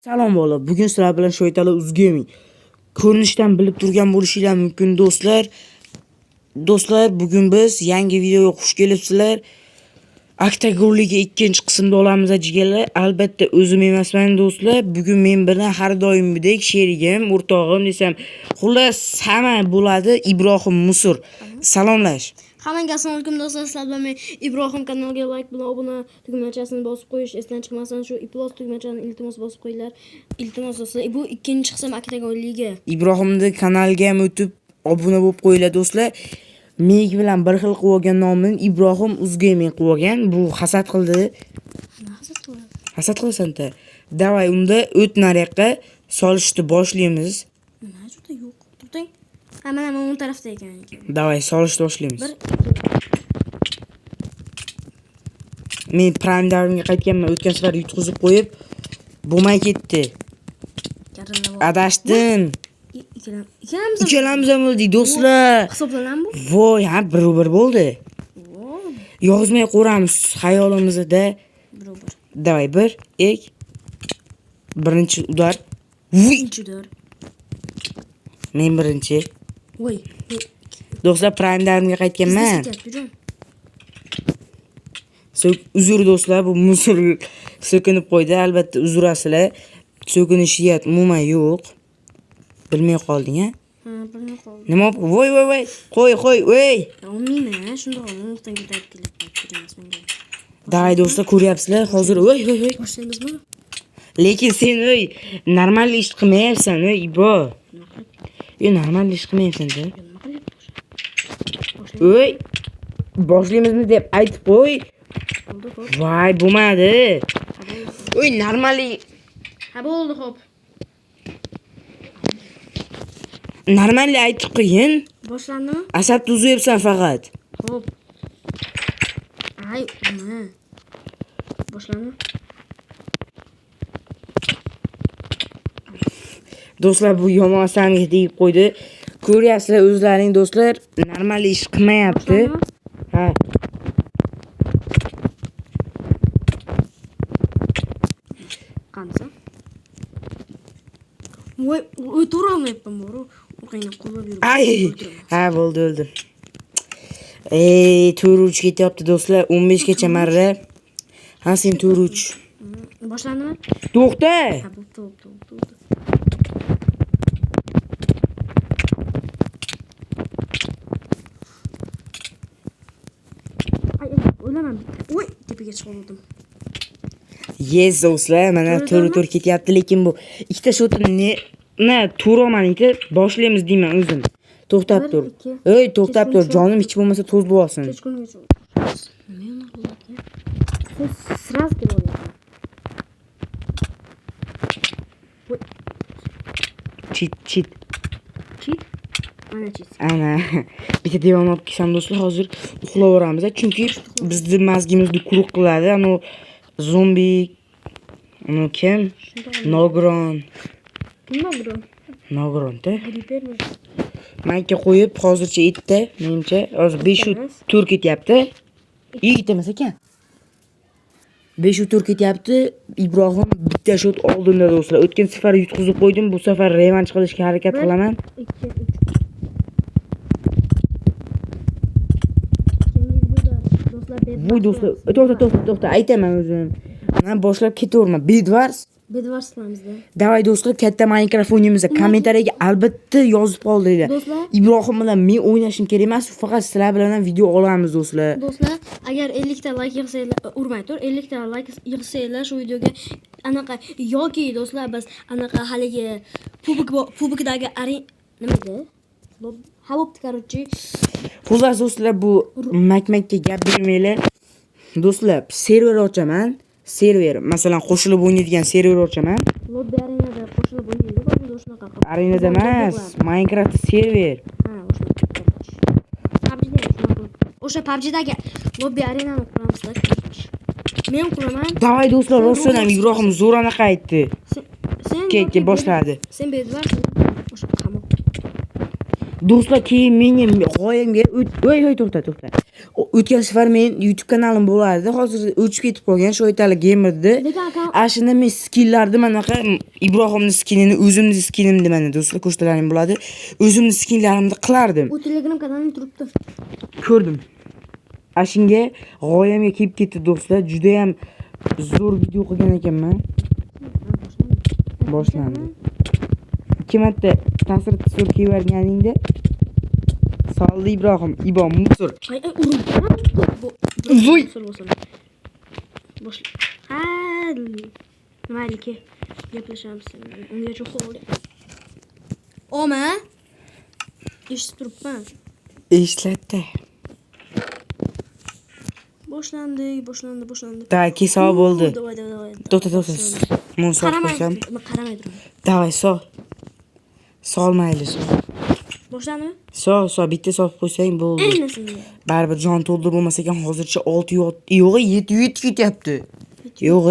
Salom bola, bugun sizlar bilan Shoytali Uzgaming. Ko'rinishdan bilib turgan bo'lishingiz mumkin do'stlar. Do'stlar, bugun biz yangi videoga xush kelibsizlar. Octagon Ligi 2-qismda olamiz ajigalar. Albatta o'zim emasman do'stlar. Bugun men bilan har doimgidek sherigim, o'rtog'im desam, xullas hamma bo'ladi. Ibrohim Musur. Salomlash. Hammaga assalomu alaykum do'stlar, sizlar bilan men Ibrohim. Kanalga like bilan obuna tugmachasini bosib qo'yish esdan chiqmasin. Shu iplos tugmachasini iltimos bosib qo'yinglar. Iltimos do'stlar. Bu 2-qism Octagon Ligi. Ibrohimning kanaliga ham o'tib obuna bo'lib qo'yinglar do'stlar. Men bilan bir xil qilib olgan nomini Ibrohim Uzgaming qilib olgan. Bu hasad qildi. Hasad qilasan-da. Davay unda o't naryoqqa solishni boshlaymiz. Nima juda yo'q. Tuting. Mana o'ng tarafda ekan. Davay solishni boshlaymiz. Men Prime davrimga qaytganman. O'tgan safar yutqizib qo'yib bo'lmay ketdi. Adashdim. Ikkalamiz ham o'ldik do'stlar. Hisoblanami bu? Voy, ha, bir bo'ldi. Yozmay qo'ramiz xayolimizda. Bir. Davay 1, 2. Birinchi udar. Ikkinchi udar. Men birinchi. Voy. Do'stlar, Prime davrimga qaytganman. Uzr do'stlar, bu musor so'kinib qo'ydi. Albatta uzrasizlar. So'kinishiga umuman yo'q. Bilmay qolding, ha? Ha, bilmay qoldim. Nima? Voy. Qo'y, voy. Olmayman, shundoq o'ngdan ko'tarib kelyapman. Davay do'stlar, ko'ryapsizlar. Hozir voy. Boshlaymizmi? Lekin sen normal ish qilmayapsan, Ibro. Normal ish qilmayapsan-da. Boshlaymizmi deb aytib qo'y. Voy, bo'lmadi. Normal. Ha, bo'ldi, xo'p. Normal aytib qo'yin. Boshlandimi? Asabni uzyapsan faqat. Xo'p. Ay, nima? Boshlandi. Do'stlar, bu yomon asabga tegib qo'ydi. Ko'ryapsizlar o'zlaring do'stlar, normal ish qilmayapti. Ha. Qancha? Voy, o'tirolmayapman, bor-ku. O'qingni qo'llab yurib. Ay! Ha, bo'ldi, o'ldi. To'ruch ketyapti do'stlar, 15 gacha marra. Ha, sen to'ruch. Boshlandimi? To'xta. Ha, to'xta. Ay, o'laman. Voy, tepaga chiqib oldim. Yes do'stlar, mana to'rt ketyapti, lekin bu ikkita shotni to'raman edi, boshlaymiz deyman o'zim. To'xtab tur. To'xtab tur, jonim hech bo'lmasa to'zlib olsin. Kechqurungacha. Nima qilyapti? Sraz kelyapti. Chit. Mana chit. Ana, bitta devam olib kelsam do'stlar, hozir uxlavoramiz, chunki bizni mazgimizni quruq qiladi. Ano zombi, ano kim? Nogron. Nogron-da. Mayka qo'yib, hozircha etdi, menimcha. Hozir 5-4 ketyapti. Yetmas ekan. 5-4 ketyapti. Ibrohim bitta shot oldinda do'stlar. O'tgan safar yutqizib qo'ydim, bu safar revanch qilishga harakat qilaman. 2, 3. Voy do'stlar, to'xta, aytaman o'zim. Mana boshlab ketaverma. Bedwars qilamizda. Davay do'stlar, katta Minecraft o'ynaymiz. Kommentariyaga albatta yozib qoldiringlar. Ibrohim bilan men o'ynashim kerak emas, faqat sizlar bilan video olamiz do'stlar. Do'stlar, agar 50 ta like yig'sanglar, urmay tur, 50 ta like yig'sanglar shu videoga anaqa yoki do'stlar biz anaqa haligi kubikdagi nima edi? Ha, bo'pti, короче. Xullas do'stlar, bu makmakka gap bermanglar. Do'stlar, server ochaman. Masalan, qo'shilib o'ynaydigan server ochaman. Lobby arenada qo'shilib o'ynaydi, bu shunaqa qilib. Arenada emas, Minecraft server. Ha, o'sha PUBG'dagi lobby arenani quramiz-da. Men quraman. Davay do'stlar, rostdan ham Ibrohim zo'r anaqa aytdi. Sen boshladi. Sen bedvarsan. O'sha qamoq. Do'stlar, keyin mening g'oyamga to'xta. O'tgan safar men YouTube kanalim bo'lardi. Hozir o'chib ketib qolgan Shoytali Gamer'da. Ashunda men skinlarni manaqa Ibrohimning skinini, o'zimning skinimni mana do'stlar ko'rsatlaring bo'ladi. O'zimning skinlarimni qilardim. U Telegram kanalida turibdi. Ko'rdim. Ashunga g'oyamga kelib ketdi do'stlar. Juda ham zo'r video qilgan ekanman. Boshlandi. 2 marta ta'sir kiyverganingda Soldi Ibrohim, Ibon Musur. Ay urum. Voy. Boshla. Ha. Nimaiki? Gaplashamiz seninle. Unga cho'q oldi. Oma. Eshitib turibman. Eshitlatdi. Boshlandi. Davay, kesav bo'ldi. Davay. To'xta. Men sol qo'ysam. Qaramay turing. Davay, sol. Solmayli. Boshlandimi? Sol, bitta solib qo'ysang bo'ldi. Aynasinga. Baribir jon to'ldirib bo'lmasa ekan, hozircha 6 yo'q, 7 ketyapti. Yo'q,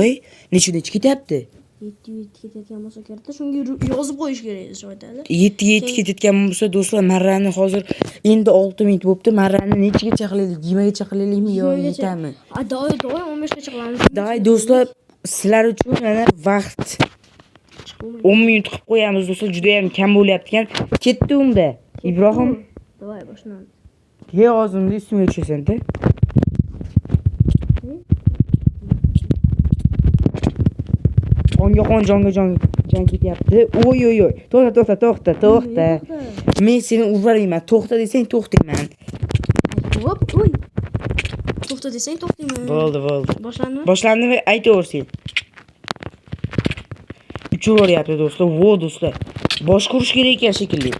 necha ketyapti? 7 ketayotgan bo'lsa kerakda, shunga yozib qo'yish kerak Shoytali. 7 ketayotgan bo'lsa do'stlar, marrani hozir endi 6 minut bo'libdi. Marrani nechigacha qilaylik? 20 gacha qilaylikmi yo yetami? Doy 15 gacha qilamiz. Davay do'stlar, sizlar uchun mana vaqt 10 minut qilib qo'yamiz do'stlar, juda ham kam bo'lyapti ekan. Ketdi unda. Ibrohim, Davay boshlandi. ye og'zimni ustimga tushasan-da. Jonga jon ketyapti. Oy. To'xta. Men seni urmayman. To'xta desang to'xtayman. Hop, oy. To'xta desang to'xtayman. Bo'ldi. Boshlandimi? Boshlandimi? Aytaversin. Uchaveryapti do'stlar. Do'stlar. Bosh qurish kerak ekan shekilli.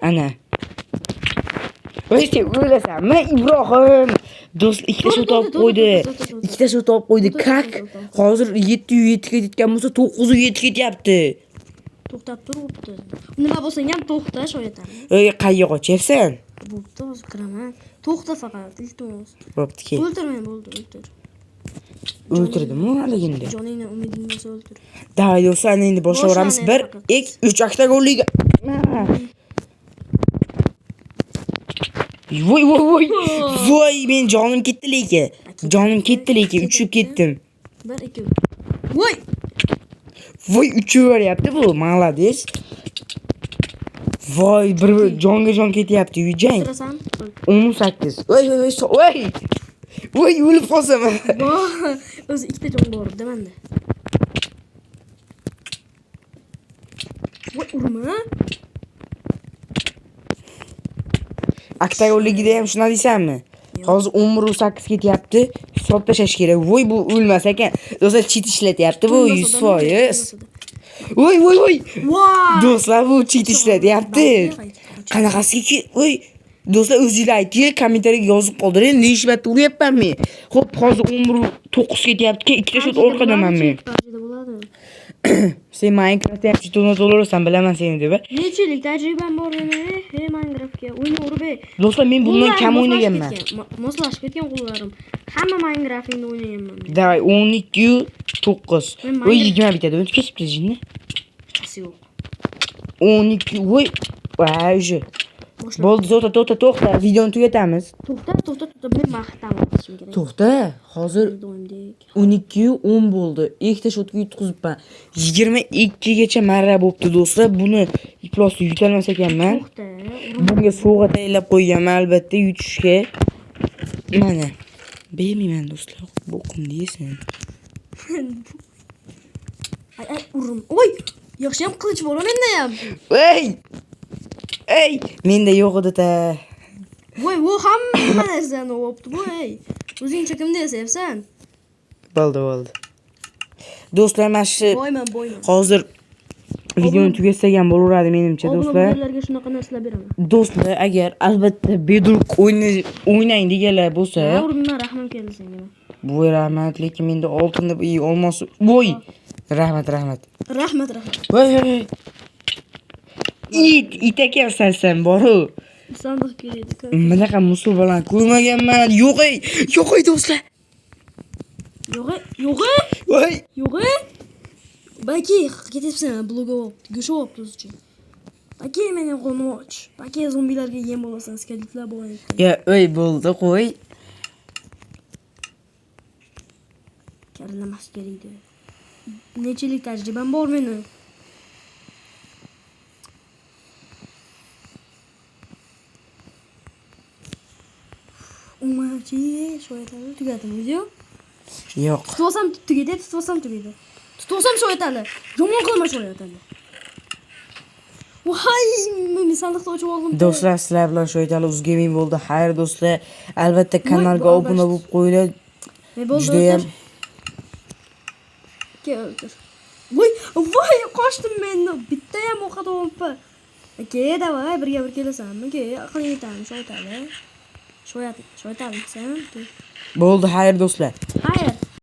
Ana. Voy, sen o'ylasanmi, Ibrohim? Do'st, ikkita shu topib qo'ydi. Kak. Hozir 7 ketayotgan bo'lsa 907 ketyapti. To'xtab turibdi. Nima bo'lsang ham to'xta Shoytali. Ey, qayerga qochayapsan? Bo'pti, hozir kiraman. To'xta faqat, iltimos. Bo'pti, kel. O'ltirmang, bo'ldi, o'ltir. O'ltirdimi haligingda? Joningdan umiding bo'lsa o'ltir. Davay do'stlar, endi boshlayveramiz. 1, 2, 3 oktagonliga. Voy, men jonim ketdi lekin. Uchib ketdim. 1, 2. Voy! Voy, uchaveryapti bu. Malades. Voy, bir jon ketyapti, uyjang. Tirasan? 18. Voy, o'lib qolsam. O'zi ikkita jon bor edi menda. Voy, urma. Oktagonligida ham shuna deysanmi? Hozir 18 ketyapti. Hisob tashlash kerak. Voy, bu o'lmas ekan. Do'stlar, cheat ishlatyapti bu 100%. Voy. Voy! Do'stlar, bu cheat ishlatyapti. Qanaqasiga? Voy, do'stlar, o'zingizlar ayting, kommentariyaga yozib qoldiring. Nishbatda uryapman men. Xo'p, hozir 19 ketyapti. Ikkita shot orqadaman men. Sen Minecraftda ham chitona to'larasan, bilaman seni deb. Nechilik tajribam bor meni, Minecraftga. O'yna urib. Do'stlar, men bundan kam o'ynaganman. Moslashib ketgan qo'llarim. Hamma Minecraftni o'ynaganman men. Davay, 12 9. Voy, 20 bitadi. O'tib ketibdi jinni. Hechasi yo'q. 12. Voy. Vay. Bo'ldi, to'xta. Videoni tugatamiz. To'xta. Men maqtam olishim kerak. To'xta. Hozir 12 10 bo'ldi. Ikkita shotga yutqizibman. 22 gacha marra bo'libdi do'stlar. Buni iflosda yutolmas ekanman. To'xta. Bunga sovg'a tayyorlab qo'yganman albatta yutishga. Mana. Bermayman do'stlar. Boqim deysan. Ay, urum. Oy! Yaxshi ham qilich bor menda ham. Ey! Menda yo'q edi-da. Voy, bu hamma narsani olibdi, voy. O'zingcha kimda yasayapsan? Bo'ldi. Do'stlar, mana shu Boyman. hozir videoni tugatsak ham bo'laveradi menimcha do'stlar. Obunachilarga shunaqa narsalar beraman. Do'stlar, agar albatta Bedrock o'ynang deganlar bo'lsa, O'rnimdan rahmim keldi senga. bu rahmat, lekin menda oltinni olmos. Voy! Rahmat. Rahmat. Voy. It ekansan sen boru. Sandiq kelaydi-ku. Bunaqa musul bilan ko'rmaganman. Yo'q do'stlar. Yo'q. Baki, ketyapsan, bloga olibdi. Go'sha olibdi o'zicha. Baki, meni qo'ymoch. Baki, zombilarga yem bo'lasan, skeletlar bo'laydi. Bo'ldi, qo'y. Karillamas kerak edi. Necha yillik tajribam bor meni. Umarchi, shoyatali tugadimi video? Yo'q. Tutib olsam tugaydi, tutib olsam tugaydi. Tutib olsam shoyatali. Yomon qilma shoyatali. Voy, men sandiqni ochib oldim. Do'stlar, sizlar bilan Shoytali Uzgaming bo'ldi. Xayr do'stlar, albatta kanalga Voy, obuna bo'lib qo'yinglar. Ne bo'ldi? Juda ham O'tir. Voy, qochdim men. Bitta ham o'qada o'mpa. Aka, davay, birga bir kelasanmi? Aka, aqling yetami shoyatali. Shoyatali sen. bo'ldi. Xayr do'stlar. Xayr.